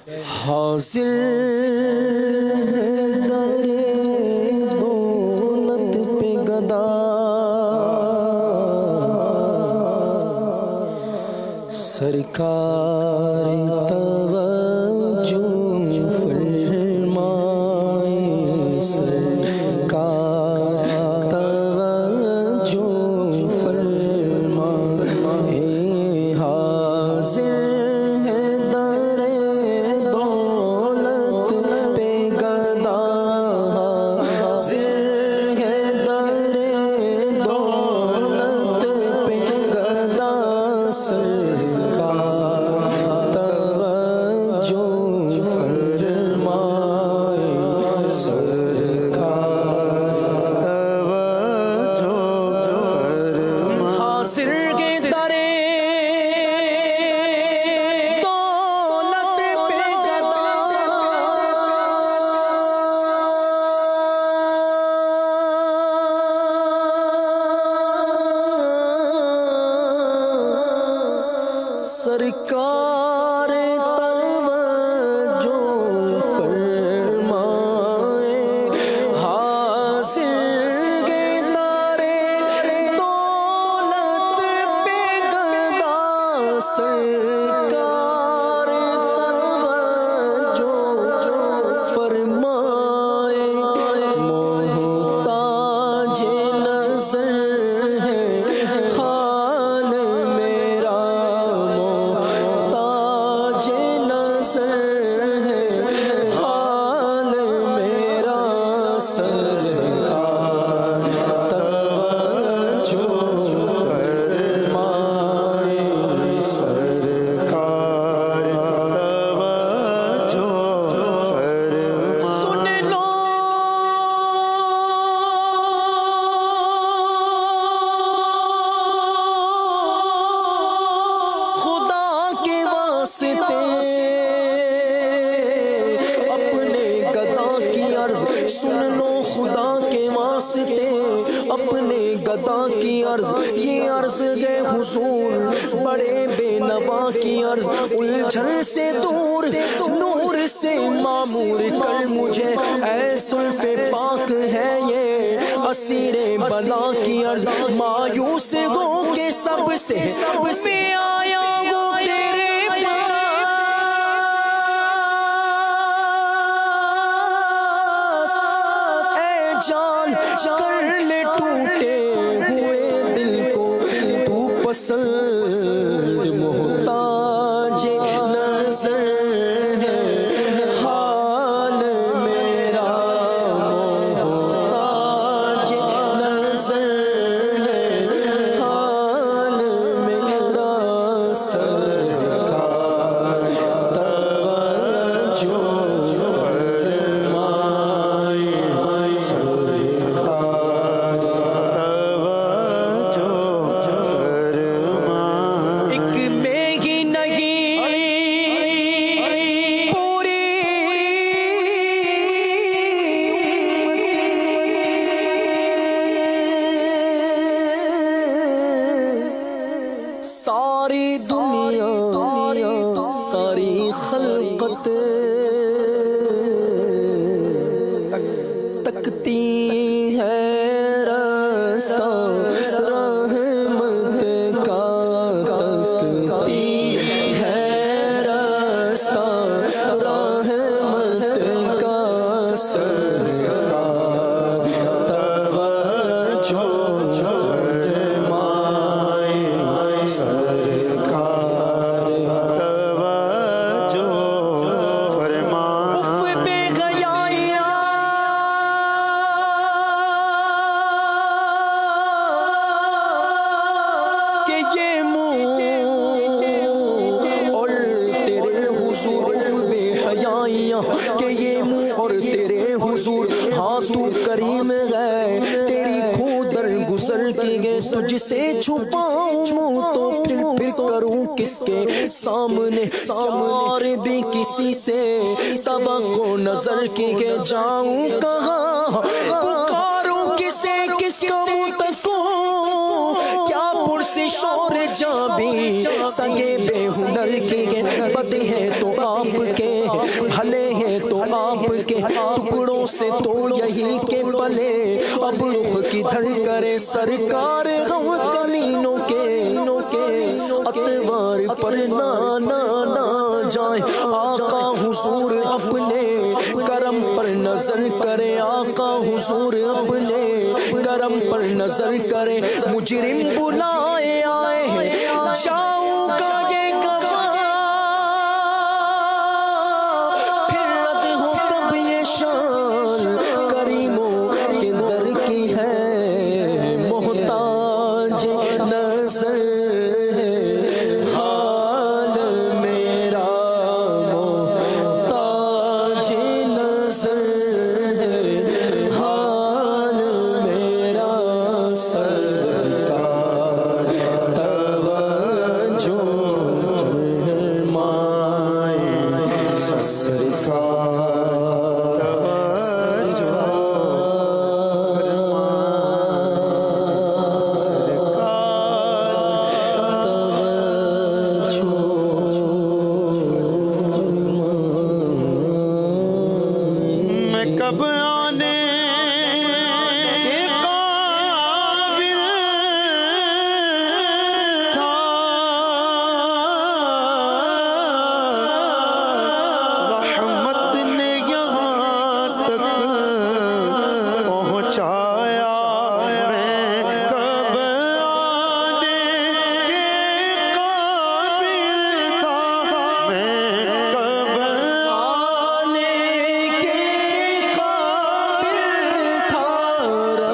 حاضر در دولت پہ گدا سرکار توجہ فرمائے سرکار توجہ فرمائے حاضر سرکار توجہ فرمائے حاضر گدار دولت پہ گدا سرکار توجہ فرمائے محتاج نظر ہے حال میرا حال میرا سرکار توجہ فرمائے سرکار توجہ فرمائے سن لو خدا کے واسطے سن لو خدا کے واسطے اپنے گدا کی عرض یہ عرض گئے حضور بڑے بے نوا کی عرض الجھن سے دور نور سے معمور کر مجھے اے زلف پاک ہے یہ اسیر بلا کی عرض مایوس گو کے سب سے میں آیا ہوں تیرے جان کر لے ٹوٹے ہوئے دل کو تو پسند محتاج نظر ہے حال میرا محتاج نظر ہے حال میرا سرکار توجہ ساری دنیا ساری خلقت تکتی ہے راستہ رحمت کا تکتی ہے راستہ رحمت کا سرکار توجہ سرکار توجہ فرمائے اف بے حیایا کہ یہ منہ اور تیرے حضور اف بے حیایا کہ یہ منہ اور تیرے حضور ہاں تو کریم ہے تیری کھودر گزر کی گئے تجھ سے چھپاؤں تو پھر کروں کس کے سامنے اور بھی کسی سے توقع نظر کی گئے جاؤں کہاں پکاروں کسے کس کا منہ تکوں کیا پرسش اور جاں بھی سگے بے ہنر کی گئے بد ہے تو آپ کے ڈھلے ہیں تو آپ کے ٹکڑوں سے تو یہی کے پلے اب رخ کدھر کرے سرکار غم کمینوں کے اتوار پر نہ جائیں آقا حضور اپنے کرم پر نظر کرے آقا حضور اپنے کرم پر نظر کرے مجرم بلائے آئے ہیں جاؤں گا یہ گواہ پھر رد ہو کب یہ شان کریموں کے در کی ہے محتاج نظر کب آنے کے قابل تھا رحمت نے یہاں تک پہنچایا میں کب آنے کے قابل تھا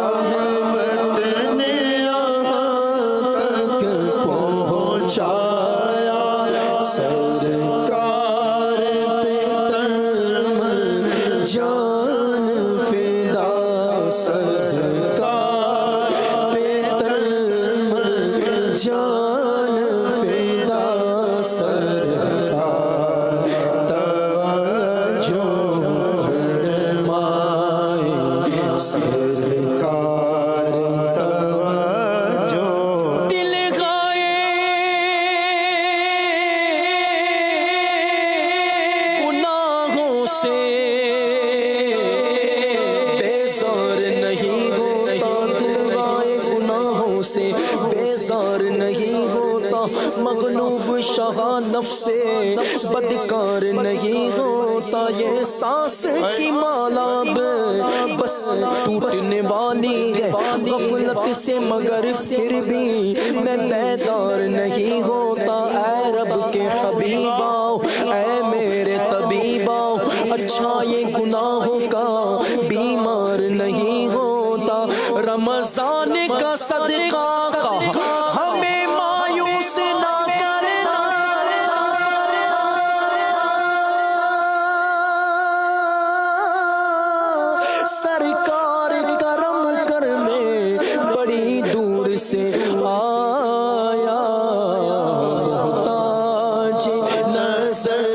میں کب سرکار پہ تن جان فدا سرکار پہ تن جان فدا سرکار توجہ فرمائے سرکار توجہ دل گائے سے بیزار نہیں ہوتا دل گائے گناہوں سے بیزار نہیں ہوتا مغلوب شاہ نفس سے بدکار نہیں ہوتا یہ سانس کی مالا بس ٹوٹنے والی ہے غفلت سے مگر پھر بھی میں بیدار نہیں ہوتا اے رب کے حبیباؤ اے میرے طبیباؤ اچھا یہ گناہوں کا بیمار نہیں ہوتا رمضان کا صدقہ ہمیں مایوس نہ کرنا سرکار کرم کر میں بڑی دور سے آیا محتاج نظر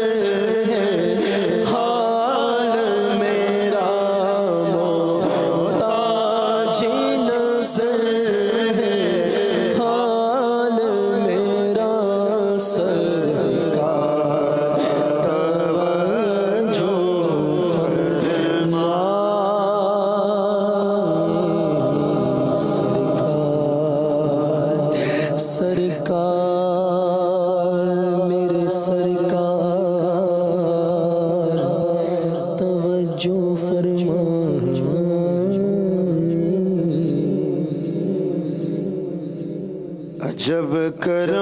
سرکار میرے سرکار توجہ فرما عجب کرم